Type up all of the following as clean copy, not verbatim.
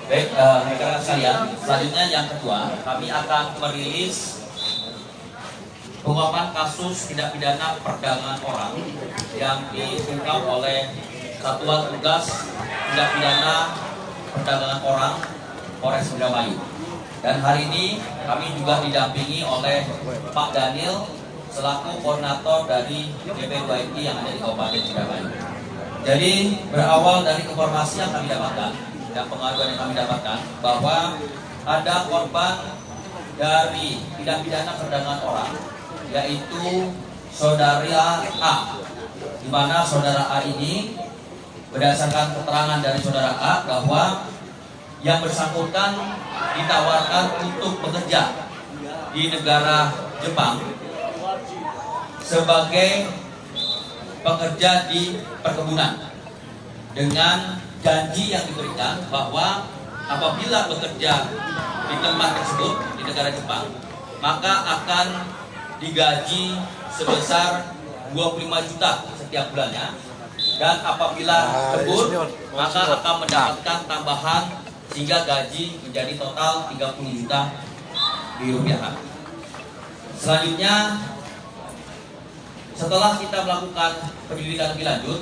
Baik, rekan-rekan sekalian, selanjutnya yang kedua, kami akan merilis pengungkapan kasus tindak pidana perdagangan orang yang diungkap oleh Satuan Tugas Tindak Pidana Perdagangan Orang Polres Indramayu. Dan hari ini kami juga didampingi oleh Pak Daniel selaku koordinator dari DP2MI yang ada di Kabupaten Indramayu. Jadi berawal dari informasi yang kami dapatkan dan pengaduan yang kami dapatkan bahwa ada korban dari tindak pidana perdagangan orang, yaitu saudara A, di mana saudara A ini berdasarkan keterangan dari saudara A bahwa yang bersangkutan ditawarkan untuk bekerja di negara Jepang sebagai pekerja di perkebunan dengan janji yang diberikan bahwa apabila bekerja di tempat tersebut di negara Jepang maka akan digaji sebesar 25 juta setiap bulannya, dan apabila lembur maka akan mendapatkan tambahan sehingga gaji menjadi total 30 juta dirupiahkan. Selanjutnya, setelah kita melakukan penyelidikan lebih lanjut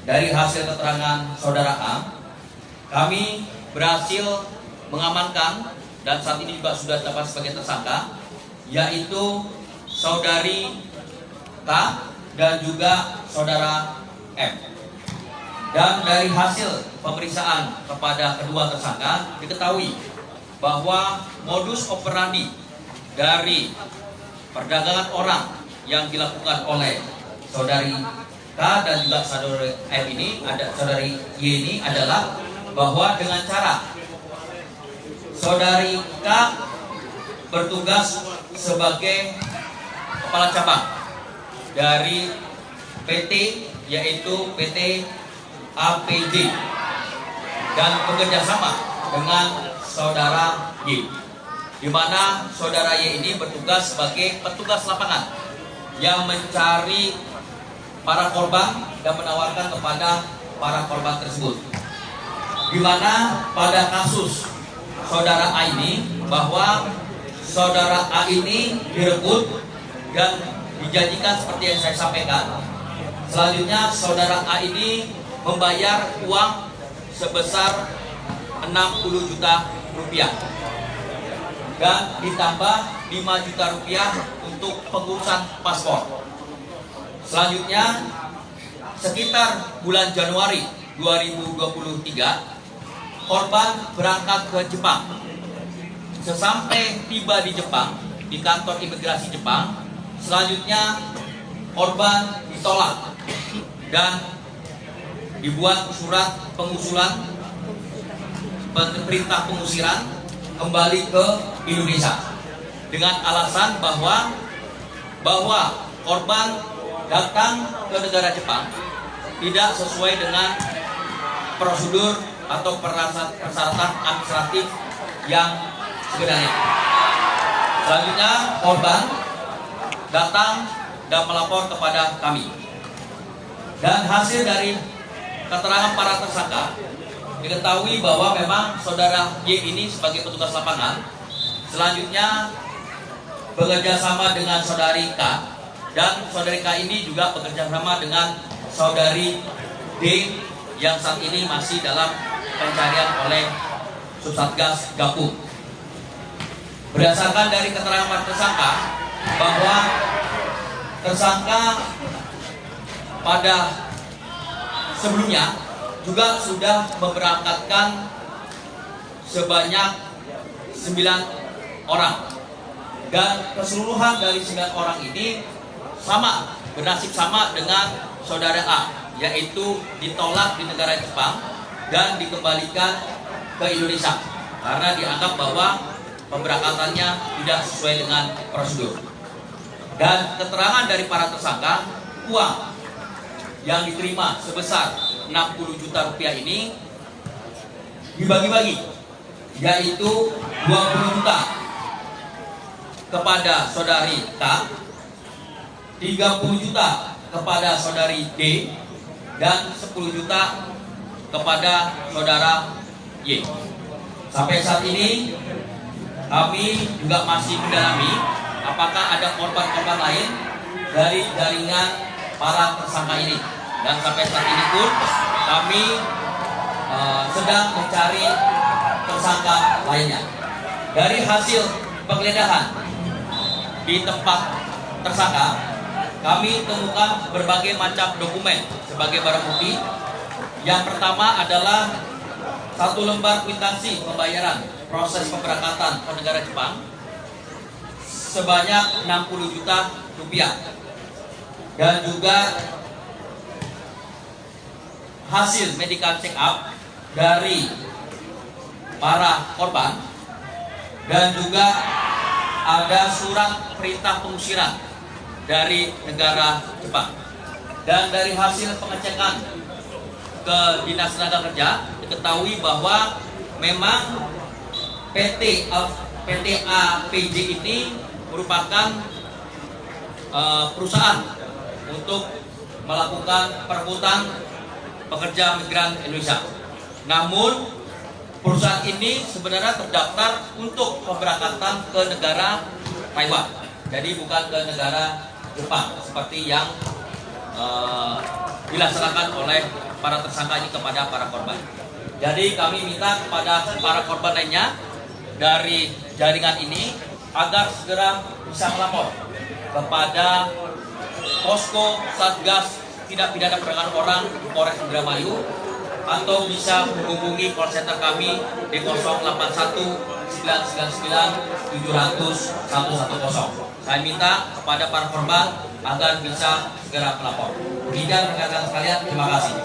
dari hasil keterangan saudara A, kami berhasil mengamankan dan saat ini juga sudah dapat sebagai tersangka, yaitu saudari K dan juga saudara M. Dan dari hasil pemeriksaan kepada kedua tersangka diketahui bahwa modus operandi dari perdagangan orang yang dilakukan oleh saudari K dan juga saudari M ini, saudari Y ini adalah bahwa dengan cara saudari K bertugas sebagai kepala cabang dari PT, yaitu PT APJ, dan bekerjasama dengan saudara Y, di mana saudara Y ini bertugas sebagai petugas lapangan yang mencari para korban dan menawarkan kepada para korban tersebut. Di mana pada kasus saudara A ini, bahwa saudara A ini direbut dan dijanjikan seperti yang saya sampaikan. Selanjutnya saudara A ini membayar uang sebesar 60 juta rupiah dan ditambah 5 juta rupiah untuk pengurusan paspor. Selanjutnya, sekitar bulan Januari 2023, korban berangkat ke Jepang. Sesampai tiba di Jepang, di kantor imigrasi Jepang, selanjutnya korban ditolak dan dibuat surat pengusulan perintah pengusiran kembali ke Indonesia dengan alasan bahwa korban datang ke negara Jepang tidak sesuai dengan prosedur atau persyaratan administratif yang sebenarnya. Selanjutnya korban datang dan melapor kepada kami, dan hasil dari keterangan para tersangka diketahui bahwa memang saudara Y ini sebagai petugas lapangan selanjutnya bekerja sama dengan saudari K, dan saudari K ini juga bekerja sama dengan saudari D yang saat ini masih dalam pencarian oleh Subsatgas Gakum. Berdasarkan dari keterangan para tersangka bahwa tersangka pada sebelumnya juga sudah memberangkatkan sebanyak 9 orang, dan keseluruhan dari 9 orang ini sama, bernasib sama dengan saudara A, yaitu ditolak di negara Jepang dan dikembalikan ke Indonesia karena dianggap bahwa pemberangkatannya tidak sesuai dengan prosedur. Dan keterangan dari para tersangka, uang yang diterima sebesar 60 juta rupiah ini dibagi-bagi, yaitu 20 juta kepada saudari K, 30 juta kepada saudari D, dan 10 juta kepada saudara Y. Sampai saat ini kami juga masih mendalami apakah ada korban-korban lain dari jaringan para tersangka ini. Dan sampai saat ini pun kami sedang mencari tersangka lainnya. Dari hasil penggeledahan di tempat tersangka, kami temukan berbagai macam dokumen sebagai barang bukti. Yang pertama adalah 1 lembar kwitansi pembayaran proses pemberangkatan ke negara Jepang sebanyak 60 juta rupiah, dan juga hasil medical check up dari para korban, dan juga ada surat perintah pengusiran dari negara Jepang. Dan dari hasil pengecekan ke Dinas Tenaga Kerja diketahui bahwa memang PT APJ ini merupakan perusahaan untuk melakukan perekrutan pekerja migran Indonesia. Namun perusahaan ini sebenarnya terdaftar untuk pemberangkatan ke negara Taiwan, jadi bukan ke negara Jepang seperti yang dilaksanakan oleh para tersangka ini kepada para korban. Jadi kami minta kepada para korban lainnya dari jaringan ini agar segera bisa melapor kepada Posko Satgas Tindak Pidana Perdagangan Orang Polres Indramayu, atau bisa menghubungi call center kami di 081 999 700 110. Saya minta kepada para korban agar bisa segera melapor. Demikian rekan-rekan sekalian, terima kasih.